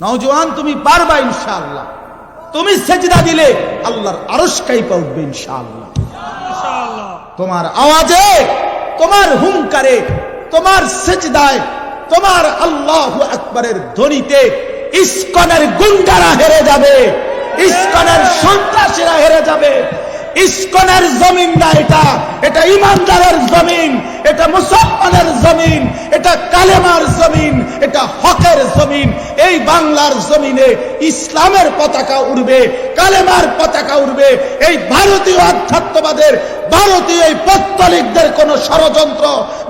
নওজোয়ান তুমি পারবা ইনশাআল্লাহ। তুমি সেজদা দিলে আল্লাহর আরশ কাঁপা উঠবে ইনশাআল্লাহ। তোমার আওয়াজে, তোমার হুঙ্কারে, তোমার সেজদায়, তোমার আল্লাহু আকবারের ধ্বনিতে ইসকনের গুন্ডারা হেরে যাবে, ইসকনের সন্ত্রাসীরা হেরে যাবে। ইসকনের জমিন না এটা, এটা ইমানদারের জমিন, এটা মুসলমানের জমিন, এটা কালেমার জমিন, এটা হকের জমিন। এই বাংলার জমিনে ইসলামের পতাকা উড়বে, কালেমার পতাকা উড়বে। এই ভারতীয় আধ্যাত্মবাদের, ভারতীয় এই পৌত্তলিকদের কোন ষড়যন্ত্র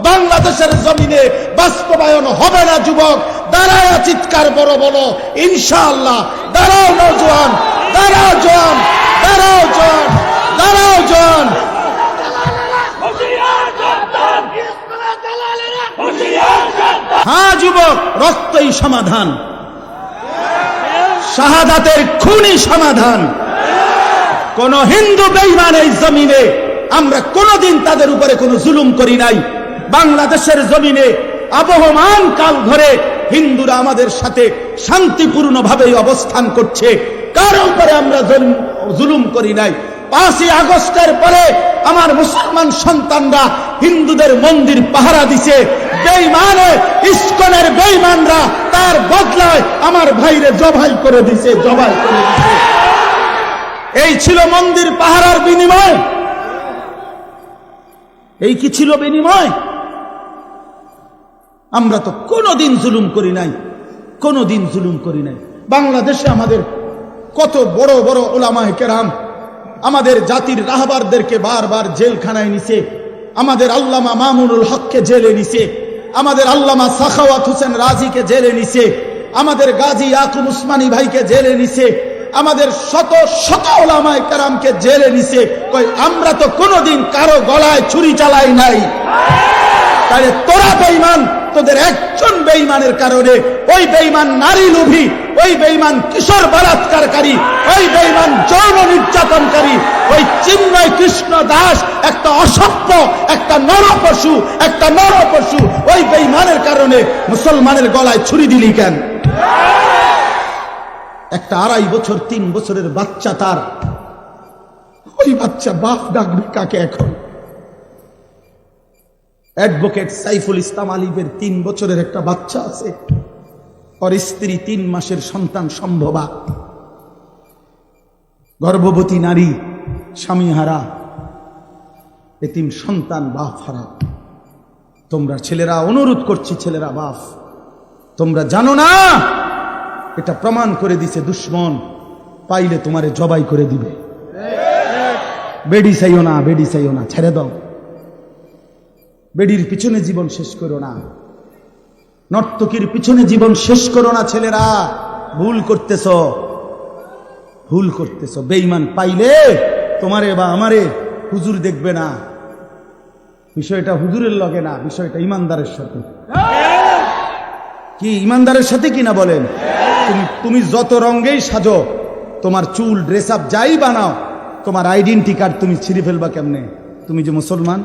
বাংলাদেশের জমিনে বাস্তবায়ন হবে না। যুবক দাঁড়ায় চিৎকার বড় বড় ইনশাআল্লাহ। দাঁড়াও নওজোয়ান, দাঁড়াও জওয়ান, দাঁড়াও জওয়ান, দাঁড়াও জওয়ান। হ্যাঁ যুবক, রক্তই সমাধান, শাহাদাতের খুনি সমাধান। কোন হিন্দু বেঈমান এই জমিনে আমরা কোনদিন তাদের উপরে কোনো জুলুম করি নাই। বাংলাদেশের জমিনে আবহমান কাল ধরে হিন্দুরা আমাদের সাথে শান্তিপূর্ণ ভাবে অবস্থান করছে, কারো উপরে আমরা জুলুম করি নাই। 5ই আগস্টের পরে আমার মুসলমান সন্তানরা হিন্দুদের মন্দির পাহারা দিছে। বেঈমানে ইসকনের বেঈমানরা তার বদলায় আমার ভাইরে জবাই করে দিছে, জবাই করে দিছে। এই ছিল মন্দির পাহারার বিনিময়? এই কি ছিল বিনিময়? আমরা তো কোনোদিন জুলুম করি নাই, কোনোদিন জুলুম করি নাই। বাংলাদেশে আমাদের কত বড় বড় উলামায়ে কেরাম আমাদের জাতির রাহবারদেরকে বারবার জেলখানায় নিছে। আমাদের আল্লামা মামুনুল হককে জেলে নিছে, আমাদের আল্লামা সাখাওয়াত হোসেন রাজিকে জেলে নিছে, আমাদের গাজী ইয়াকুব উসমানী ভাইকে জেলে নিছে, আমাদের শত শত উলামায়ে কেরামকে জেলে নিছে। কই আমরা তো কোনোদিন কারো গলায় ছুরি চালাই নাই। তাহলে তোরা বেঈমান, তোদের একজন বেঈমানের কারণে ওই বেঈমান নারী লোভী, ওই বেঈমান কিশোর বলাৎকারকারী, ওই বেঈমান যৌন নির্যাতনকারী, ওই চিন্ময় কৃষ্ণ দাস একটা অসভ্য, একটা নরপশু, একটা নরপশু। ওই বেঈমানের কারণে মুসলমানের গলায় ছুরি দিলি কেন? একটা 2.5 বছর 3 বছরের বাচ্চা, তার ওই বাচ্চা বাপ ডাকবে কাকে এখন? অ্যাডভোকেট সাইফুল ইসলাম আলিফের 3 বছরের একটা বাচ্চা আছে, ওর স্ত্রী 3 মাসের সন্তান সম্ভবা, গর্ভবতী নারী, স্বামী হারা, এতিম সন্তান, বাপ হারা। তোমরা ছেলেরা, অনুরোধ করছি ছেলেরা, বাপ তোমরা জানো না এটা প্রমাণ করে দিছে দুশ্মন, পাইলে তোমারে জবাই করে দিবে। বেডি চাইও না, বেডি চাইও না, ছেড়ে দাও। বেডির পিছনে জীবন শেষ করো না, নর্তকীর পিছনে জীবন শেষ করো না। ছেলেরা ভুল করতেছ, ভুল করতেছ। বেঈমান পাইলে তোমারে বা আমারে হুজুর দেখবে না। বিষয়টা হুজুরের লগে না, বিষয়টা ইমানদারের সাথে। কি ইমানদারের সাথে কিনা বলেন? তুমি যত রঙেই সাজো, তোমার চুল, ড্রেস আপ যাই বানাও, তোমার আইডেন্টি কার্ড তুমি ছিঁড়ে ফেলবা কেমনে? তুমি যে মুসলমান।